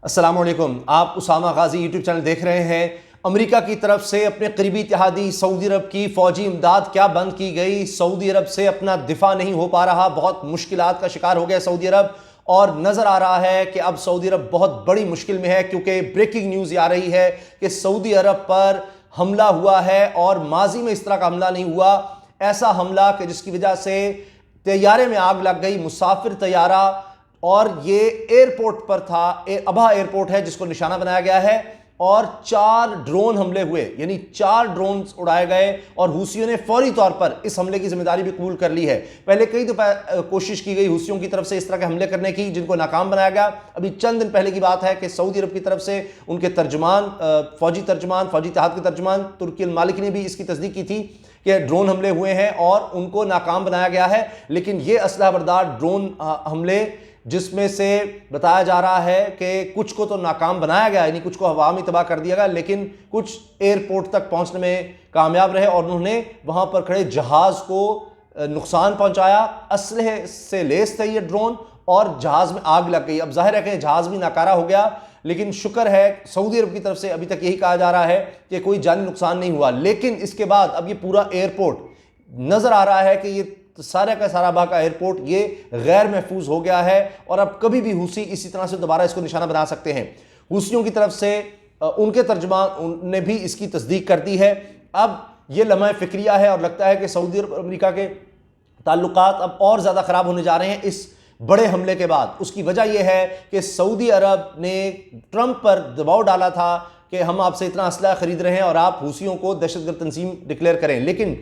अस्सलाम वालेकुम। आप उसामा गाजी यूट्यूब चैनल देख रहे हैं। अमेरिका की तरफ से अपने करीबी इत्तेहादी सऊदी अरब की फ़ौजी इमदाद क्या बंद की गई। सऊदी अरब से अपना दिफा नहीं हो पा रहा, बहुत मुश्किलात का शिकार हो गया सऊदी अरब, और नज़र आ रहा है कि अब सऊदी अरब बहुत बड़ी मुश्किल में है, क्योंकि ब्रेकिंग न्यूज़ आ रही है कि सऊदी अरब पर हमला हुआ है और माजी में इस तरह का हमला नहीं हुआ। ऐसा हमला कि जिसकी वजह से तैयारे में आग लग गई, मुसाफिर तैयारा, और ये एयरपोर्ट पर था। अबहा एयरपोर्ट है जिसको निशाना बनाया गया है, और 4 ड्रोन हमले हुए, यानी 4 ड्रोन उड़ाए गए, और हुसियों ने फौरी तौर पर इस हमले की जिम्मेदारी भी कबूल कर ली है। पहले कई दफा कोशिश की गई हुसियों की तरफ से इस तरह के हमले करने की, जिनको नाकाम बनाया गया। अभी चंद दिन पहले की बात है कि सऊदी अरब की तरफ से उनके तर्जमान, फौजी इत्तेहाद के तर्जमान तुर्की अल मालिकी ने भी इसकी तस्दीक की थी कि ड्रोन हमले हुए हैं और उनको नाकाम बनाया गया है। लेकिन ये असलहा बरदार ड्रोन हमले, जिसमें से बताया जा रहा है कि कुछ को तो नाकाम बनाया गया, यानी कुछ को हवा में तबाह कर दिया गया, लेकिन कुछ एयरपोर्ट तक पहुंचने में कामयाब रहे और उन्होंने वहां पर खड़े जहाज को नुकसान पहुंचाया। असलहे से लेस थे ये ड्रोन, और जहाज में आग लग गई। अब जाहिर है कि जहाज भी नाकारा हो गया, लेकिन शुक्र है सऊदी अरब की तरफ से अभी तक यही कहा जा रहा है कि कोई जानी नुकसान नहीं हुआ। लेकिन इसके बाद अब ये पूरा एयरपोर्ट नजर आ रहा है कि ये सारा का सारा बाग का एयरपोर्ट ये गैर महफूज हो गया है, और अब कभी भी हुसी इसी तरह से दोबारा इसको निशाना बना सकते हैं। हुसियों की तरफ से उनके तर्जमान ने भी इसकी तस्दीक कर दी है। अब ये लम्हा फिक्रिया है, और लगता है कि सऊदी अरब अमेरिका के ताल्लुकात अब और ज़्यादा ख़राब होने जा रहे हैं इस बड़े हमले के बाद। उसकी वजह यह है कि सऊदी अरब ने ट्रंप पर दबाव डाला था कि हम आपसे इतना असला खरीद रहे हैं और आप हुसियों को दहशतगर्द तंजीम डिक्लेयर करें। लेकिन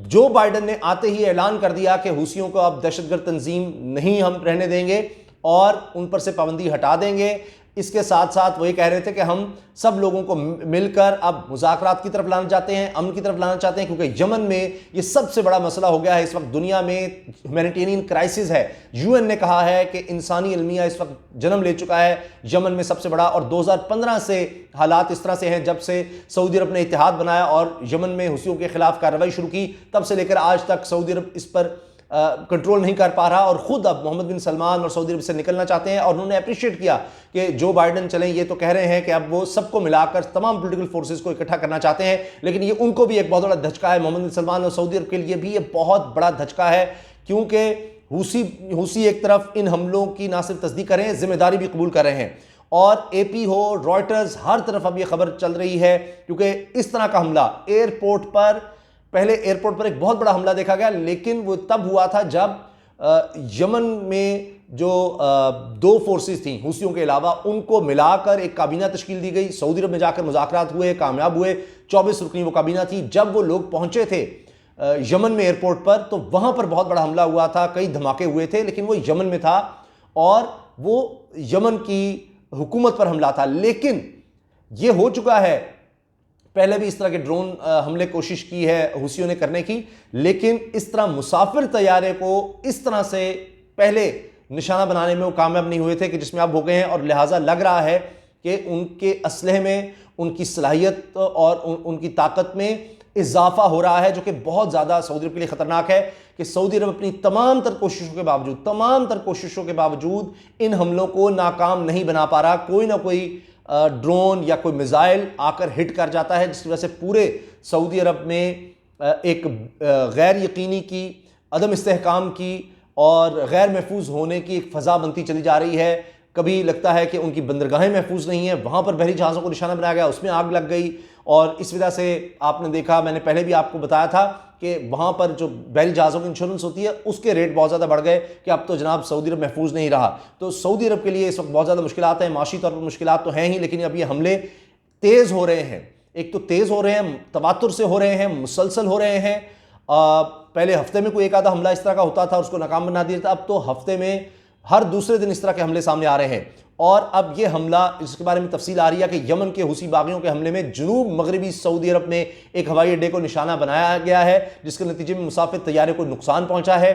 जो बाइडन ने आते ही ऐलान कर दिया कि हुसियों को अब दहशतगर्द तंजीम नहीं हम रहने देंगे और उन पर से पाबंदी हटा देंगे। इसके साथ साथ वही कह रहे थे कि हम सब लोगों को मिलकर अब मुज़ाकरात की तरफ लाना चाहते हैं, अमन की तरफ लाना चाहते हैं, क्योंकि यमन में ये सबसे बड़ा मसला हो गया है। इस वक्त दुनिया में ह्यूमैनिटेरियन क्राइसिस है। यूएन ने कहा है कि इंसानी अलमिया इस वक्त जन्म ले चुका है यमन में सबसे बड़ा, और 2015 से हालात इस तरह से हैं, जब से सऊदी अरब ने इत्तेहाद बनाया और यमन में हुसियों के खिलाफ कार्रवाई शुरू की, तब से लेकर आज तक सऊदी अरब इस पर कंट्रोल नहीं कर पा रहा, और ख़ुद अब मोहम्मद बिन सलमान और सऊदी अरब से निकलना चाहते हैं। और उन्होंने अप्रिशिएट किया कि जो बाइडन चलें, ये तो कह रहे हैं कि अब वो सबको मिलाकर तमाम पॉलिटिकल फोर्सेस को इकट्ठा करना चाहते हैं, लेकिन ये उनको भी एक बहुत बड़ा धचका है। मोहम्मद बिन सलमान और सऊदी अरब के लिए भी ये बहुत बड़ा धचका है, क्योंकि हुसी एक तरफ इन हमलों की ना सिर्फ तस्दीक कर रहे हैं, जिम्मेदारी भी कबूल कर रहे हैं, और एपी हो, रॉयटर्स, हर तरफ अब ये खबर चल रही है, क्योंकि इस तरह का हमला एयरपोर्ट पर, पहले एयरपोर्ट पर एक बहुत बड़ा हमला देखा गया, लेकिन वो तब हुआ था जब यमन में जो 2 फोर्सेस थी हुसियों के अलावा, उनको मिलाकर एक काबीना तश्कील दी गई। सऊदी अरब में जाकर मुज़ाकरात हुए, कामयाब हुए। 24 रुकनी वो काबीना थी। जब वो लोग पहुंचे थे यमन में एयरपोर्ट पर, तो वहां पर बहुत बड़ा हमला हुआ था, कई धमाके हुए थे, लेकिन वो यमन में था और वो यमन की हुकूमत पर हमला था। लेकिन ये हो चुका है, पहले भी इस तरह के ड्रोन हमले कोशिश की है हुसियों ने करने की, लेकिन इस तरह मुसाफिर तैयारे को इस तरह से पहले निशाना बनाने में वो कामयाब नहीं हुए थे कि जिसमें अब हो गए हैं। और लिहाजा लग रहा है कि उनके असलहे में, उनकी सलाहियत और उनकी ताकत में इजाफा हो रहा है, जो कि बहुत ज़्यादा सऊदी अरब के लिए ख़तरनाक है। कि सऊदी अरब अपनी तमाम तर कोशिशों के बावजूद इन हमलों को नाकाम नहीं बना पा रहा। कोई ना कोई ड्रोन या कोई मिसाइल आकर हिट कर जाता है, जिसकी वजह से पूरे सऊदी अरब में एक गैर यकीनी की, अदम इस्तेहकाम की और गैर महफूज होने की एक फ़ज़ा बनती चली जा रही है। कभी लगता है कि उनकी बंदरगाहें महफूज नहीं हैं, वहाँ पर बहरी जहाज़ों को निशाना बनाया गया, उसमें आग लग गई, और इस वजह से आपने देखा, मैंने पहले भी आपको बताया था कि वहाँ पर जो बहरी जहाज़ों की इंश्योरेंस होती है, उसके रेट बहुत ज़्यादा बढ़ गए कि अब तो जनाब सऊदी अरब महफूज नहीं रहा। तो सऊदी अरब के लिए इस वक्त बहुत ज़्यादा मुश्किलात हैं, माशी तौर पर मुश्किलात तो हैं ही, लेकिन अब ये हमले तेज़ हो रहे हैं। एक तो तेज़ हो रहे हैं, तवातुर से हो रहे हैं, मुसलसल हो रहे हैं। पहले हफ्ते में कोई एक आधा हमला इस तरह का होता था, उसको नाकाम बना दिया था। अब तो हफ्ते में हर दूसरे दिन इस तरह के हमले सामने आ रहे हैं। और अब ये हमला, इसके बारे में तफसील आ रही है कि यमन के हुसी बागियों के हमले में जुनूब मगरबी सऊदी अरब में एक हवाई अड्डे को निशाना बनाया गया है, जिसके नतीजे में मुसाफिर तैयारे को नुकसान पहुंचा है।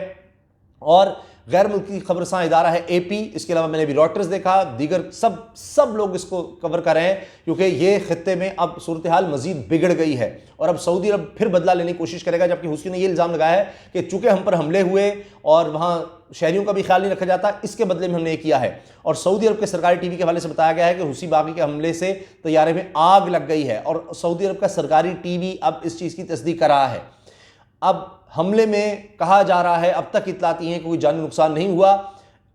और गैर मुल्की खबरसां इदारा है एपी, इसके अलावा मैंने भी रॉयटर्स देखा, दीगर सब लोग इसको कवर कर रहे हैं, क्योंकि ये खित्ते में अब सूरत हाल मजीद बिगड़ गई है और अब सऊदी अरब फिर बदला लेने की कोशिश करेगा। जबकि हुसी ने ये इल्ज़ाम लगाया है कि चूंकि हम पर हमले हुए और वहाँ शहरियों का भी ख्याल नहीं रखा जाता, इसके बदले में हमने ये किया है। और सऊदी अरब के सरकारी टीवी के हवाले से बताया गया है कि हूसी बागी के हमले से तैयारे में आग लग गई है और सऊदी अरब का सरकारी टीवी अब इस चीज़ की तस्दीक कर रहा है। अब हमले में कहा जा रहा है, अब तक इतलाती हैं कि कोई जानी नुकसान नहीं हुआ,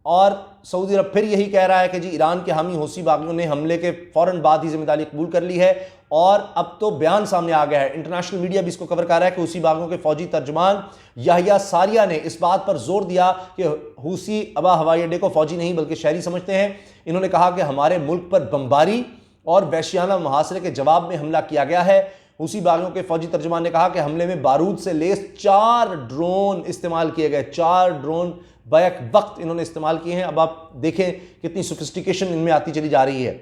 और सऊदी अरब फिर यही कह रहा है कि जी ईरान के हामी हूसी बागियों ने हमले के फौरन बाद ही जिम्मेदारी कबूल कर ली है। और अब तो बयान सामने आ गया है, इंटरनेशनल मीडिया भी इसको कवर कर रहा है कि हूसी बागियों के फौजी तर्जमान याहिया सारिया ने इस बात पर जोर दिया कि हूसी अबा हवाई अड्डे को फौजी नहीं बल्कि शहरी समझते हैं। इन्होंने कहा कि हमारे मुल्क पर बमबारी और वहशियाना मुहासरे के जवाब में हमला किया गया है। हूसी बागियों के फौजी तर्जमान ने कहा कि हमले में बारूद से लेस 4 ड्रोन इस्तेमाल किए गए, 4 ड्रोन बैक वक्त इन्होंने इस्तेमाल किए हैं। अब आप देखें कितनी सोफिस्टिकेशन इनमें आती चली जा रही है।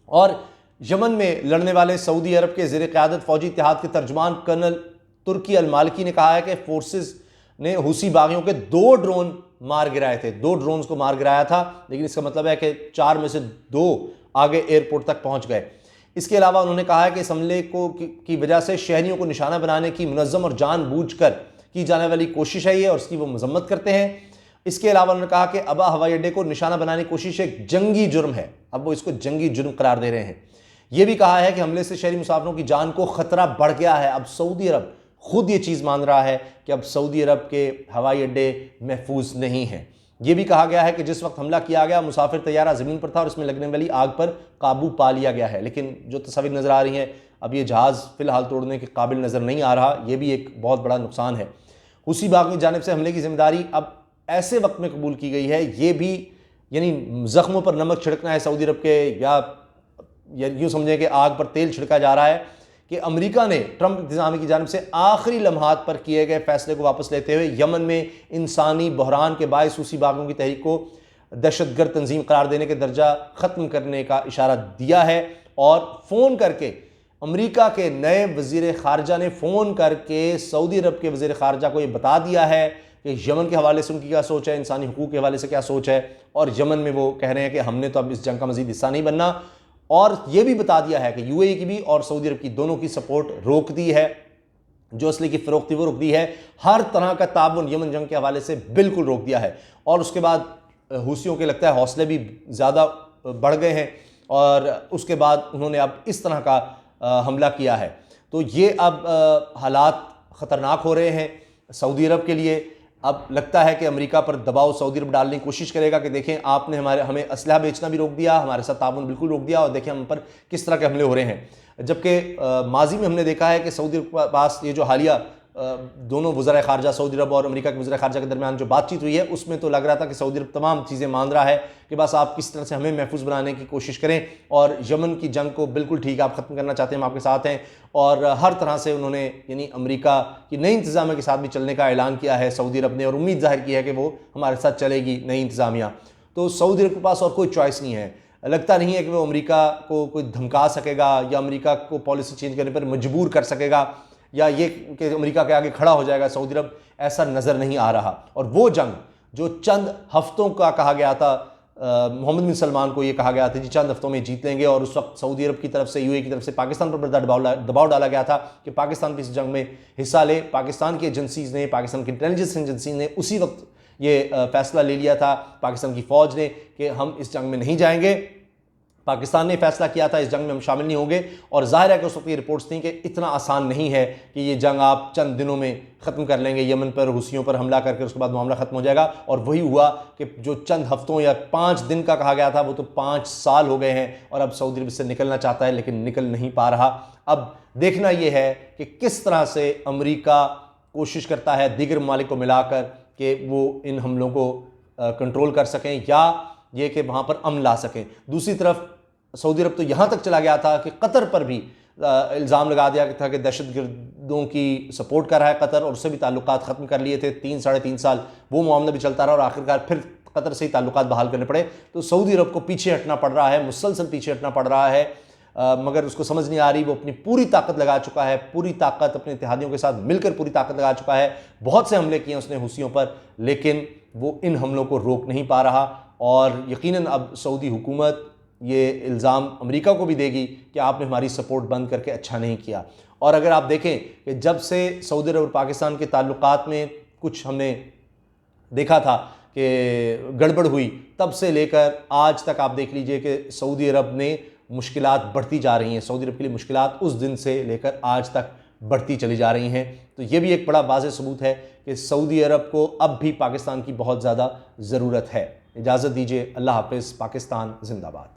और यमन में लड़ने वाले सऊदी अरब के ज़ेर क़यादत फौजी इत्तेहाद के तर्जमान कर्नल तुर्की अल मालिकी ने कहा है कि फोर्सेस ने हूसी बागियों के 2 ड्रोन मार गिराए थे, 2 ड्रोन्स को मार गिराया था, लेकिन इसका मतलब है कि 4 में से 2 आगे एयरपोर्ट तक पहुंच गए। इसके अलावा उन्होंने कहा है कि इस हमले को की वजह से शहरियों को निशाना बनाने की मुनज़्ज़म और जानबूझकर की जाने वाली कोशिश है ये, और उसकी वो मजम्मत करते हैं। इसके अलावा उन्होंने कहा कि अबा हवाई अड्डे को निशाना बनाने की कोशिश एक जंगी जुर्म है, अब वो इसको जंगी जुर्म करार दे रहे हैं। यह भी कहा है कि हमले से शहरी मुसाफिरों की जान को खतरा बढ़ गया है। अब सऊदी अरब खुद ये चीज़ मान रहा है कि अब सऊदी अरब के हवाई अड्डे महफूज नहीं हैं। यह भी कहा गया है कि जिस वक्त हमला किया गया मुसाफिर तैयारा ज़मीन पर था और इसमें लगने वाली आग पर काबू पा लिया गया है, लेकिन जो तस्वीर नज़र आ रही हैं अब ये जहाज़ फ़िलहाल तोड़ने के काबिल नज़र नहीं आ रहा। यह भी एक बहुत बड़ा नुकसान है। हूसी बाग की जानिब से हमले की जिम्मेदारी अब ऐसे वक्त में कबूल की गई है, ये भी यानी ज़ख्मों पर नमक छिड़कना है सऊदी अरब के, या यूँ समझें कि आग पर तेल छिड़का जा रहा है कि अमेरिका ने ट्रंप इंतज़ामिया की जानिब से आखिरी लम्हात पर किए गए फैसले को वापस लेते हुए यमन में इंसानी बहरान के बायस हूसी बागों की तहरीक को दहशतगर्द तंजीम करार देने के दर्जा ख़त्म करने का इशारा दिया है। और फ़ोन करके अमेरिका के नए वज़ीर ख़ारजा ने फ़ोन करके सऊदी अरब के वज़ीर ख़ारजा को ये बता दिया है कि यमन के हवाले से उनकी क्या सोच है, इंसानी हुकूक के हवाले से क्या सोच है। और यमन में वो कह रहे हैं कि हमने तो अब इस जंग का मज़ीद हिस्सा नहीं बनना, और ये भी बता दिया है कि यूएई की भी और सऊदी अरब की दोनों की सपोर्ट रोक दी है, जो असली की फ़रोख्त थी वो रोक दी है, हर तरह का ताबन यमन जंग के हवाले से बिल्कुल रोक दिया है। और उसके बाद हूसियों के लगता है हौसले भी ज़्यादा बढ़ गए हैं, और उसके बाद उन्होंने अब इस तरह का हमला किया है। तो ये अब हालात ख़तरनाक हो रहे हैं सऊदी अरब के लिए। अब लगता है कि अमेरिका पर दबाव सऊदी अरब डालने की कोशिश करेगा कि देखें आपने हमें असलहा बेचना भी रोक दिया, हमारे साथ ताउन बिल्कुल रोक दिया, और देखें हम पर किस तरह के हमले हो रहे हैं। जबकि माजी में हमने देखा है कि सऊदी अरब के पास ये जो हालिया दोनों वज़ीर ख़ारजा सऊदी अरब और अमेरिका के वज़ीर ख़ारजा के दरमियान जो बातचीत हुई है उसमें तो लग रहा था कि सऊदी अरब तमाम चीज़ें मान रहा है कि बस आप किस तरह से हमें महफूज बनाने की कोशिश करें, और यमन की जंग को बिल्कुल ठीक आप ख़त्म करना चाहते हैं, हम आपके साथ हैं। और हर तरह से उन्होंने यानी अमेरिका की नई इंतज़ामिया के साथ भी चलने का ऐलान किया है सऊदी अरब ने, और उम्मीद ज़ाहिर की है कि वो हमारे साथ चलेगी नई इंतज़ामिया। तो सऊदी अरब के पास और कोई चॉइस नहीं है, लगता नहीं है कि वो अमेरिका को कोई धमका सकेगा या अमेरिका को पॉलिसी चेंज करने पर मजबूर कर सकेगा, या ये कि अमेरिका के आगे खड़ा हो जाएगा सऊदी अरब, ऐसा नज़र नहीं आ रहा। और वो जंग जो चंद हफ्तों का कहा गया था, मोहम्मद बिन सलमान को ये कहा गया था कि चंद हफ्तों में जीत लेंगे, और उस वक्त सऊदी अरब की तरफ से यूएई की तरफ से पाकिस्तान पर बड़ा दबाव डाला गया था कि पाकिस्तान भी इस जंग में हिस्सा ले। पाकिस्तान की एजेंसीज़ ने, पाकिस्तान की इंटेलिजेंस एजेंसी ने उसी वक्त ये फैसला ले लिया था, पाकिस्तान की फ़ौज ने, कि हम इस जंग में नहीं जाएंगे। पाकिस्तान ने फैसला किया था इस जंग में हम शामिल नहीं होंगे, और ज़ाहिर है कि उस वक्त ये रिपोर्ट्स थी कि इतना आसान नहीं है कि ये जंग आप चंद दिनों में ख़त्म कर लेंगे, यमन पर हुसियों पर हमला करके उसके बाद मामला ख़त्म हो जाएगा। और वही हुआ कि जो चंद हफ्तों या 5 दिन का कहा गया था वो तो 5 साल हो गए हैं, और अब सऊदी अरब से निकलना चाहता है लेकिन निकल नहीं पा रहा। अब देखना ये है कि किस तरह से अमेरिका कोशिश करता है दीगर ममालिक को मिलाकर कि वो इन हमलों को कंट्रोल कर सकें, या ये कि वहाँ पर अमन ला सकें। दूसरी तरफ सऊदी अरब तो यहाँ तक चला गया था कि कतर पर भी इल्ज़ाम लगा दिया था कि दहशतगर्दों की सपोर्ट कर रहा है कतर, और उससे भी ताल्लुकात ख़त्म कर लिए थे। 3 साढ़े 3 साल वो मामला भी चलता रहा, और आखिरकार फिर कतर से ही ताल्लुकात बहाल करने पड़े। तो सऊदी अरब को पीछे हटना पड़ रहा है, मुसलसल पीछे हटना पड़ रहा है, मगर उसको समझ नहीं आ रही। वो अपनी पूरी ताकत लगा चुका है, पूरी ताकत अपने इत्तेहादियों के साथ मिलकर पूरी ताकत लगा चुका है। बहुत से हमले किए उसने हुसियों पर, लेकिन वो इन हमलों को रोक नहीं पा रहा। और यकीनन अब सऊदी हुकूमत ये इल्ज़ाम अमेरिका को भी देगी कि आपने हमारी सपोर्ट बंद करके अच्छा नहीं किया। और अगर आप देखें कि जब से सऊदी अरब और पाकिस्तान के ताल्लुकात में कुछ हमने देखा था कि गड़बड़ हुई, तब से लेकर आज तक आप देख लीजिए कि सऊदी अरब ने मुश्किलात बढ़ती जा रही हैं। सऊदी अरब के लिए मुश्किलात उस दिन से लेकर आज तक बढ़ती चली जा रही हैं। तो ये भी एक बड़ा वाज़ेह सबूत है कि सऊदी अरब को अब भी पाकिस्तान की बहुत ज़्यादा ज़रूरत है। इजाज़त दीजिए, अल्लाह हाफ़िज़। पाकिस्तान जिंदाबाद।